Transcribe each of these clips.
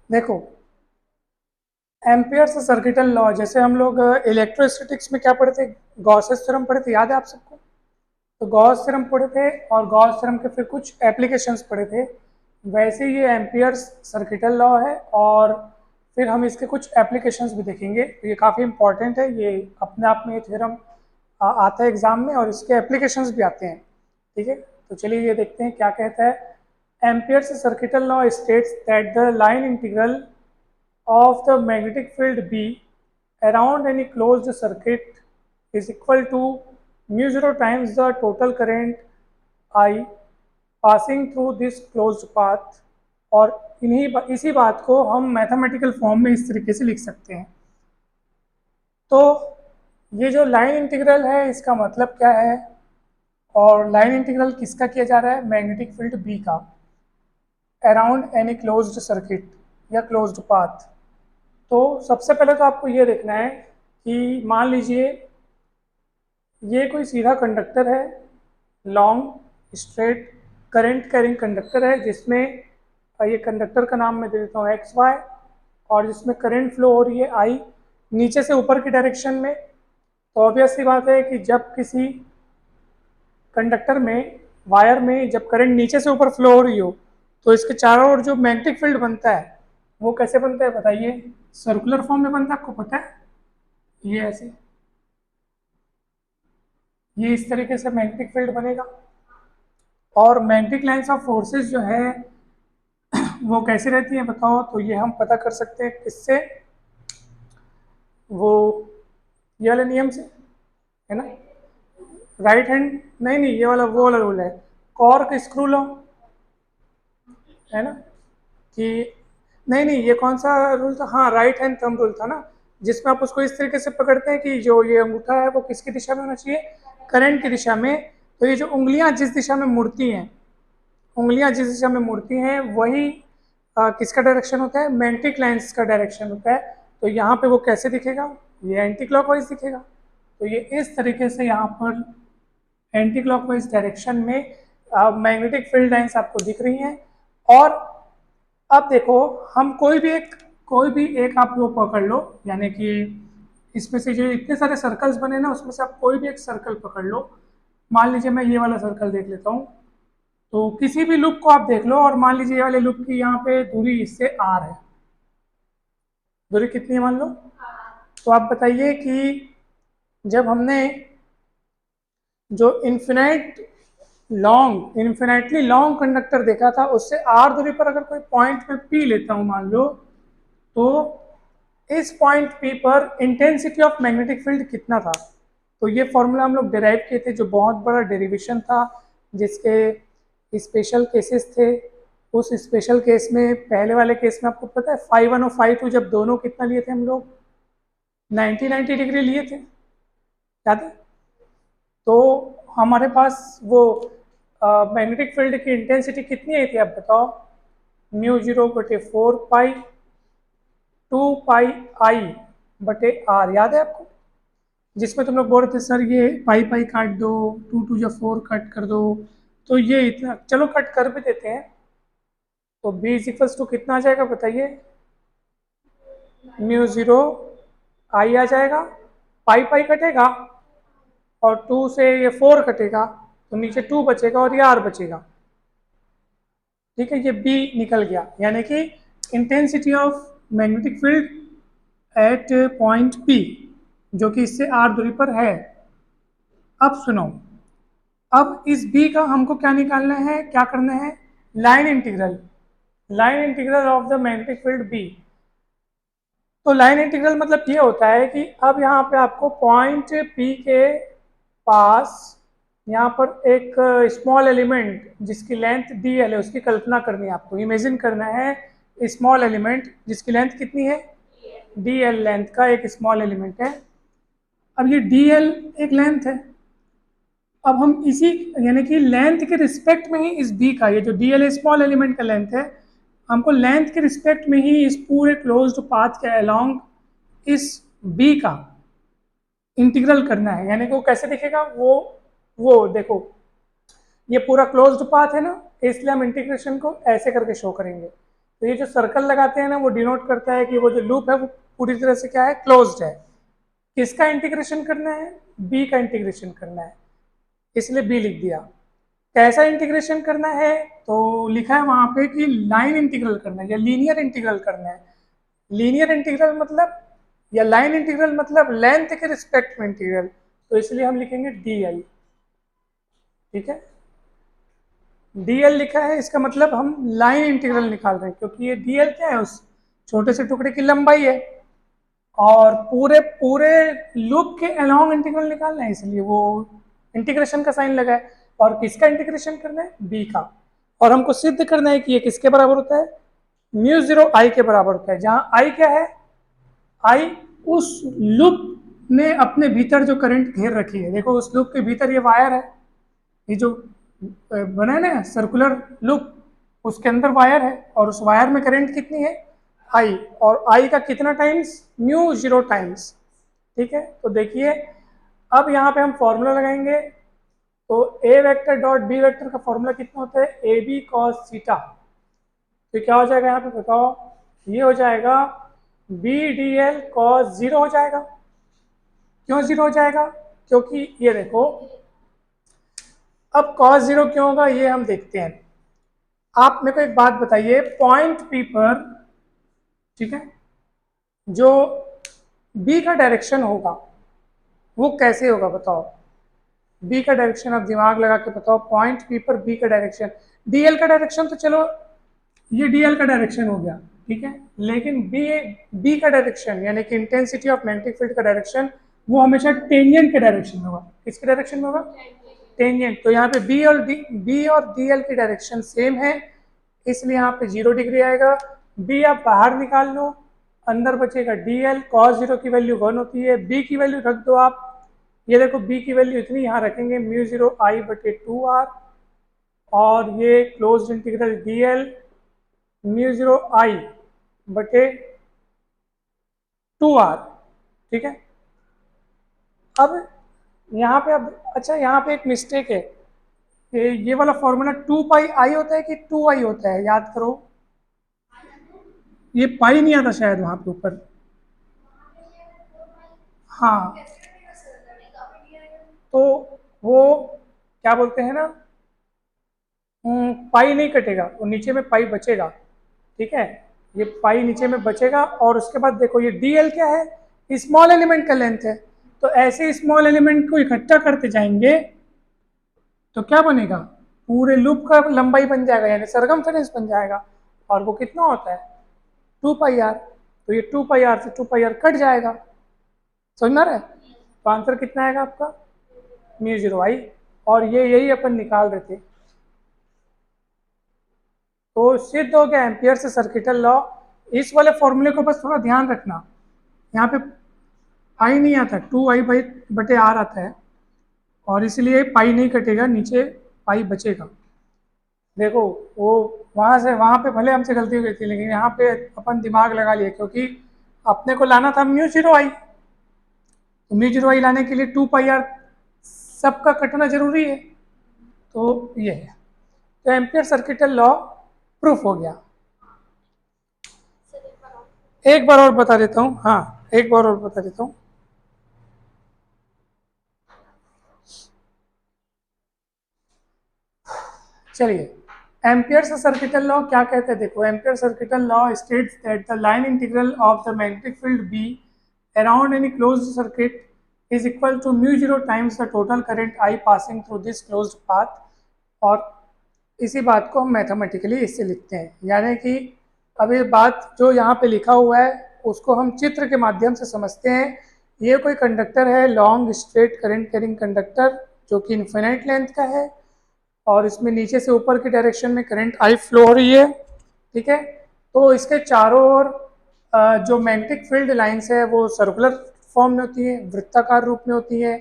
देखो, amperes circuital law, जैसे हम लोग इलेक्ट्रोस्टैटिक्स में क्या पढ़े थे, गॉसेस थ्योरम पढ़े थे, याद है आप सबको? तो गॉस थ्योरम पढ़े थे और गॉस थ्योरम के फिर कुछ एप्लीकेशंस पढ़े थे। वैसे ये एम्पियर्स सर्किटल लॉ है और फिर हम इसके कुछ एप्लीकेशंस भी देखेंगे। तो ये काफ़ी इंपॉर्टेंट है, ये अपने आप में ये थ्योरम आता है एग्जाम में और इसके एप्लीकेशंस भी आते हैं। ठीक है, तो चलिए ये देखते हैं क्या कहता है। Amperes circuital law states that the line integral of the magnetic field B around any closed circuit is equal to mu 0 times the total current I passing through this closed path। और इसी बात को हम mathematical form में इस तरीके से लिख सकते हैं। तो ये जो लाइन इंटीग्रल है इसका मतलब क्या है, और लाइन इंटीग्रल किसका किया जा रहा है, मैग्नेटिक फील्ड बी का अराउंड एनी क्लोज्ड सर्किट या क्लोज्ड पाथ। तो सबसे पहले तो आपको ये देखना है कि मान लीजिए ये कोई सीधा कंडक्टर है, long straight current carrying conductor है, जिसमें ये कंडक्टर का नाम मैं दे देता हूँ एक्स वाई, और जिसमें करंट फ्लो हो रही है आई नीचे से ऊपर की डायरेक्शन में। तो ऑब्वियस सी बात है कि जब किसी कंडक्टर में, वायर में जब करंट नीचे से ऊपर फ्लो हो रही हो तो इसके चारों ओर जो मैग्नेटिक फील्ड बनता है वो कैसे बनता है बताइए? सर्कुलर फॉर्म में बनता है, आपको पता है? ये ऐसे, ये इस तरीके से मैग्नेटिक फील्ड बनेगा। और मैग्नेटिक लाइंस ऑफ फोर्सेस जो है वो कैसे रहती हैं बताओ? तो ये हम पता कर सकते हैं किससे, वो ये वाले नियम से, है ना? राइट हैंड, नहीं नहीं, ये वाला वो वाला रूल है, कॉर्क स्क्रू लॉ, है ना? कि नहीं नहीं, ये कौन सा रूल था? हाँ, राइट हैंड थंब रूल था ना, जिसमें आप उसको इस तरीके से पकड़ते हैं कि जो ये अंगूठा है वो किसकी दिशा में होना चाहिए, करंट की दिशा में। तो ये जो उंगलियां जिस दिशा में मुड़ती हैं, उंगलियां जिस दिशा में मुड़ती हैं वही किसका डायरेक्शन होता है, मैग्नेटिक लाइंस का डायरेक्शन होता है। तो यहाँ पे वो कैसे दिखेगा, ये एंटी क्लॉकवाइज दिखेगा। तो ये इस तरीके से यहाँ पर एंटी क्लॉकवाइज डायरेक्शन में मैग्नेटिक फील्ड लाइंस आपको दिख रही हैं। और अब देखो, हम कोई भी एक आप वो पकड़ लो, यानी कि इसमें से जो इतने सारे सर्कल्स बने ना उसमें से आप कोई भी एक सर्कल पकड़ लो। मान लीजिए मैं ये वाला सर्कल देख लेता हूँ, तो किसी भी लूप को आप देख लो और मान लीजिए ये वाले लूप की यहाँ पे दूरी इससे आर है, दूरी कितनी है मान लो। तो आप बताइए कि जब हमने जो इन्फिनाइटली लॉन्ग कंडक्टर देखा था, उससे आर दूरी पर अगर कोई पॉइंट में पी लेता हूँ मान लो, तो इस पॉइंट पी पर इंटेंसिटी ऑफ मैग्नेटिक फील्ड कितना था। तो ये फॉर्मूला हम लोग डिराइव किए थे, जो बहुत बड़ा डेरिवेशन था, जिसके स्पेशल केसेस थे। उस स्पेशल केस में, पहले वाले केस में आपको पता है फाई वन और फाई टू, जब दोनों कितना लिए थे हम लोग, 90 डिग्री लिए थे, याद है? तो हमारे पास वो मैग्नेटिक फील्ड की इंटेंसिटी कितनी आई थी आप बताओ? म्यू 0/4 पाई 2 पाई आई/आर, याद है आपको? जिसमें तुम लोग बोल रहे थे सर ये पाई पाई काट दो, 2 2 जा 4 कट कर दो। तो ये इतना, चलो कट कर भी देते हैं। तो बी इज इक्वल्स टू कितना आ जाएगा बताइए? म्यू 0 आई आ जाएगा, पाई पाई कटेगा और 2 से ये 4 कटेगा, तो नीचे 2 बचेगा और ये आर बचेगा। ठीक है, ये बी निकल गया, यानी कि intensity of magnetic field at point P, जो कि इससे आर दूरी पर है। अब सुनो, अब इस बी का हमको क्या निकालना है, क्या करना है? Line integral, line integral of the magnetic field B. तो लाइन इंटीग्रल मतलब ये होता है कि अब यहाँ पे आपको पॉइंट पी के पास यहाँ पर एक स्मॉल एलिमेंट जिसकी लेंथ डी एल है उसकी कल्पना करनी है, आपको इमेजिन करना है स्मॉल एलिमेंट जिसकी लेंथ कितनी है, डी एल लेंथ का एक स्मॉल एलिमेंट है। अब ये डी एल एक लेंथ है, अब हम इसी, यानी कि लेंथ के रिस्पेक्ट में ही इस बी का, ये जो डी एल स्मॉल एलिमेंट का लेंथ है, हमको लेंथ के रिस्पेक्ट में ही इस पूरे क्लोज्ड पाथ के अलोंग इस बी का इंटीग्रल करना है। यानी कि वो कैसे दिखेगा, वो देखो, ये पूरा क्लोज्ड पाथ है ना, इसलिए हम इंटीग्रेशन को ऐसे करके शो करेंगे। तो ये जो सर्कल लगाते हैं ना, वो डिनोट करता है कि वो जो लूप है वो पूरी तरह से क्या है, क्लोज्ड है। किसका इंटीग्रेशन करना है, बी का इंटीग्रेशन करना है, इसलिए बी लिख दिया। कैसा इंटीग्रेशन करना है, तो लिखा है वहां पे कि लाइन इंटीग्रल करना है या लीनियर इंटीग्रल करना है। लीनियर इंटीग्रल मतलब या लाइन इंटीग्रल मतलब लेंथ के रिस्पेक्ट में इंटीग्रल, तो इसलिए हम लिखेंगे डी आई। ठीक है, डीएल लिखा है, इसका मतलब हम लाइन इंटीग्रल निकाल रहे हैं, क्योंकि ये डीएल क्या है, उस छोटे से टुकड़े की लंबाई है और पूरे पूरे लूप के अलोंग इंटीग्रल निकालना है, इसलिए वो इंटीग्रेशन का साइन लगा है। और किसका इंटीग्रेशन करना है, बी का। और हमको सिद्ध करना है कि ये किसके बराबर होता है, म्यू जीरो आई के बराबर होता है, जहां आई क्या है, आई उस लूप ने अपने भीतर जो करंट घेर रखी है। देखो उस लूप के भीतर ये वायर है, ये जो बना है ना सर्कुलर लूप, उसके अंदर वायर है और उस वायर में करंट कितनी है, आई, और आई का कितना टाइम्स, म्यू जीरो टाइम्स। ठीक है, तो देखिए अब यहाँ पे हम फॉर्मूला लगाएंगे, तो ए वेक्टर डॉट बी वेक्टर का फॉर्मूला कितना होता है, ए बी कॉस थीटा। तो क्या हो जाएगा यहाँ पे बताओ, ये हो जाएगा B D L cos zero हो जाएगा। क्यों जीरो हो जाएगा, क्योंकि ये देखो, अब कॉस जीरो क्यों होगा ये हम देखते हैं। आप मेरे को एक बात बताइए, पॉइंट पी पर, ठीक है, जो बी का डायरेक्शन होगा वो कैसे होगा बताओ। बी का डायरेक्शन आप दिमाग लगा के बताओ, पॉइंट पी पर बी का डायरेक्शन, डीएल का डायरेक्शन तो चलो ये डीएल का डायरेक्शन हो गया, ठीक है, लेकिन बी का डायरेक्शन यानी कि इंटेंसिटी ऑफ मैग्नेटिक फील्ड का डायरेक्शन वो हमेशा टेंजेंट के डायरेक्शन में होगा। किसके डायरेक्शन में होगा, टेंजेंट। तो यहाँ पे बी और डी एल की डायरेक्शन सेम है, इसलिए यहाँ पे 0 डिग्री आएगा। बी आप बाहर निकाल लो, अंदर बचेगा डी एल, कॉस जीरो की वैल्यू 1 होती है, बी की वैल्यू रख दो आप, ये देखो बी की वैल्यू इतनी यहाँ रखेंगे, म्यू जीरो आई बटे 2r, और ये close integral d l mu zero I बटे 2r। ठीक है, अब यहाँ पे, अब अच्छा यहाँ पे एक मिस्टेक है, ये वाला फॉर्मूला 2 पाई आई होता है कि 2 आई होता है, याद करो, ये पाई नहीं आता शायद वहां पे ऊपर। हाँ, तो वो क्या बोलते हैं ना, पाई नहीं कटेगा, वो नीचे में पाई बचेगा। ठीक है, ये पाई नीचे में बचेगा, और उसके बाद देखो ये डीएल क्या है, स्मॉल एलिमेंट का लेंथ है, तो ऐसे स्मॉल एलिमेंट को इकट्ठा करते जाएंगे तो क्या बनेगा, पूरे लूप का लंबाई बन जाएगा, यानी सरकमफेरेंस बन जाएगा, और वो कितना होता है 2 पाई आर। तो ये 2 पाई आर से 2 पाई आर कट जाएगा, समझ में आ रहा है। तो आंसर कितना आएगा आपका, म्यू जीरो आई, और ये यही अपन निकाल रहे थे। तो सिद्ध हो गया एम्पियर से सर्किटल लॉ। इस वाले फॉर्मूले को बस थोड़ा ध्यान रखना, यहाँ पे आई नहीं आता, 2 आई बाई बटे आर आता है, और इसलिए पाई नहीं कटेगा, नीचे पाई बचेगा। देखो वो वहाँ से वहाँ पे भले हमसे गलती हो गई थी, लेकिन यहाँ पे अपन दिमाग लगा लिए, क्योंकि अपने को लाना था म्यू जीरो आई, तो म्यू जीरो आई लाने के लिए 2 पाई आर सबका कटना जरूरी है, तो ये है। तो एम्पियर सर्किटल लॉ प्रूफ हो गया। एक बार और बता देता हूँ, हाँ एक बार और बता देता हूँ। चलिए, एम्पियर सर्किटल लॉ क्या कहते हैं, देखो Ampere circuital law states that the line integral of the magnetic field B around any closed circuit is equal to mu zero times the total current I passing through this closed path. और इसी बात को हम mathematically इससे लिखते हैं, यानी कि अब ये बात जो यहाँ पे लिखा हुआ है उसको हम चित्र के माध्यम से समझते हैं। ये कोई कंडक्टर है, long straight current carrying conductor, जो कि इन्फिनाइट लेंथ का है, और इसमें नीचे से ऊपर की डायरेक्शन में करंट आई फ्लो हो रही है। ठीक है, तो इसके चारों ओर जो मैग्नेटिक फील्ड लाइंस है वो सर्कुलर फॉर्म में होती है, वृत्ताकार रूप में होती है।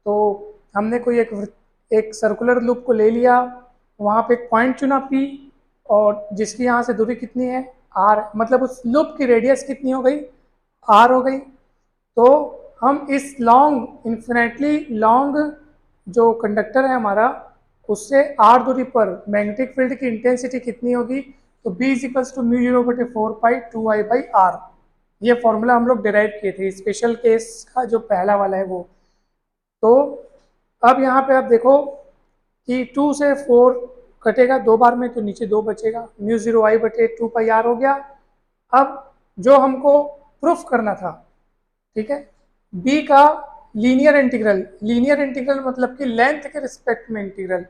तो हमने कोई एक सर्कुलर लूप को ले लिया, वहाँ पे एक पॉइंट चुना पी, और जिसकी यहाँ से दूरी कितनी है आर, मतलब उस लूप की रेडियस कितनी हो गई, आर हो गई। तो हम इस लॉन्ग इन्फिनेटली लॉन्ग जो कंडक्टर है हमारा, उससे आर दूरी पर मैग्नेटिक फील्ड की इंटेंसिटी कितनी होगी, तो तो B is equals to mu 0/4 pi 2I/r। ये फॉर्मूला हम लोग डिराइव किए थे स्पेशल केस का, जो पहला वाला है वो। तो अब यहाँ पे आप देखो कि 2 से 4 कटेगा 2 बार में, तो नीचे 2 बचेगा, म्यू 0I/2 पाई r हो गया। अब जो हमको प्रूफ करना था, ठीक है, b का लीनियर इंटीग्रल मतलब कि लेंथ के रिस्पेक्ट में इंटीग्रल,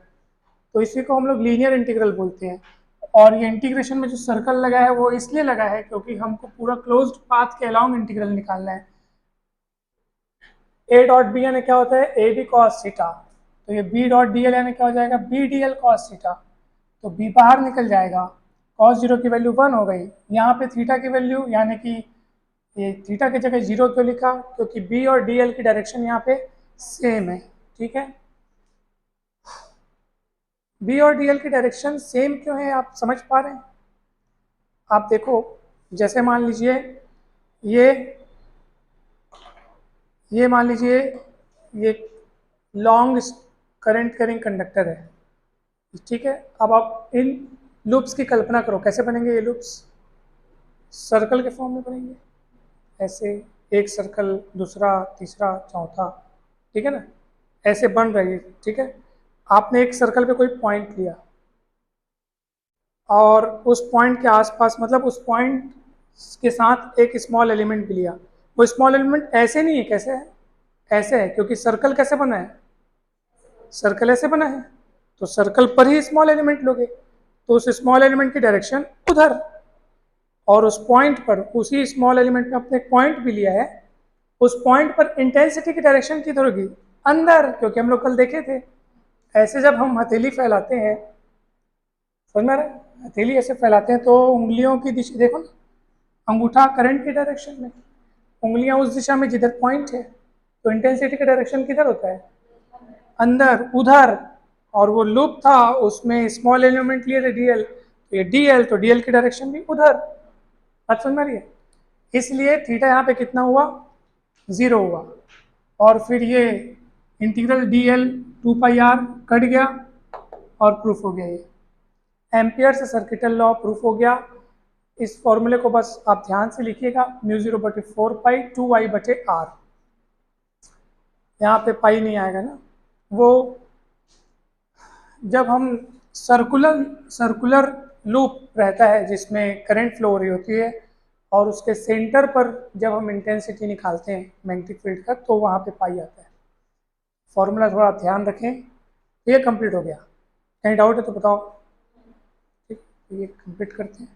तो इसी को हम लोग लीनियर इंटीग्रल बोलते हैं। और ये इंटीग्रेशन में जो सर्कल लगा है वो इसलिए लगा है क्योंकि हमको पूरा क्लोज्ड पाथ के अलाउंग इंटीग्रल निकालना है। a डॉट बी यानी क्या होता है, ए बी कॉस थीटा, तो ये b डॉट डी एल यानी क्या हो जाएगा, B D L cos theta. तो b बाहर निकल जाएगा, cos 0 की वैल्यू 1 हो गई। यहाँ पे थीटा की वैल्यू यानी कि ये थीटा की जगह 0 क्यों लिखा, क्योंकि b और dl की डायरेक्शन यहाँ पे सेम है, ठीक है। b और dl की डायरेक्शन सेम क्यों है, आप समझ पा रहे हैं? आप देखो, जैसे मान लीजिए ये मान लीजिए ये लॉन्ग करंट कैरिंग कंडक्टर है, ठीक है। अब आप इन लूप्स की कल्पना करो, कैसे बनेंगे ये लूप्स, सर्कल के फॉर्म में बनेंगे, ऐसे एक सर्कल, दूसरा, तीसरा, चौथा, ठीक है ना, ऐसे बन रही है, ठीक है। आपने एक सर्कल पे कोई पॉइंट लिया और उस पॉइंट के आसपास, मतलब उस पॉइंट के साथ एक स्मॉल एलिमेंट भी लिया। वो स्मॉल एलिमेंट ऐसे नहीं है, कैसे है, ऐसे है, क्योंकि सर्कल कैसे बना है, सर्कल ऐसे बना है, तो सर्कल पर ही स्मॉल एलिमेंट लोगे, तो उस स्मॉल एलिमेंट की डायरेक्शन उधर, और उस पॉइंट पर, उसी स्मॉल एलिमेंट में अपने पॉइंट भी लिया है, उस पॉइंट पर इंटेंसिटी की डायरेक्शन किधर होगी, अंदर, क्योंकि हम लोग कल देखे थे ऐसे जब हम हथेली फैलाते हैं, समझ में आ रहा है, हथेली ऐसे फैलाते हैं तो उंगलियों की दिशा देखो ना, अंगूठा करंट की डायरेक्शन में, उंगलियां उस दिशा में जिधर पॉइंट है, तो इंटेंसिटी का डायरेक्शन किधर होता है, अंदर, उधर। और वो लूप था, उसमें स्मॉल एलिमेंट लिए थे डीएल, तो ये डीएल, तो डीएल की डायरेक्शन भी उधर, बात समझ में आ रही है। इसलिए थीटा यहाँ पे कितना हुआ, 0 हुआ, और फिर ये इंटीग्रल डीएल 2 पाई r कट गया और प्रूफ हो गया। ये एम्पियर से सर्किटल लॉ प्रूफ हो गया। इस फॉर्मूले को बस आप ध्यान से लिखिएगा, म्यू 0/4 पाई 2I/r, यहाँ पे पाई नहीं आएगा ना, वो जब हम सर्कुलर लूप रहता है जिसमें करंट फ्लो हो रही होती है और उसके सेंटर पर जब हम इंटेंसिटी निकालते हैं मैग्नेटिक फील्ड का, तो वहाँ पे पाई आता है। फॉर्मूला थोड़ा ध्यान रखें। ये कंप्लीट हो गया, कहीं डाउट है तो बताओ, ठीक, ये कंप्लीट करते हैं।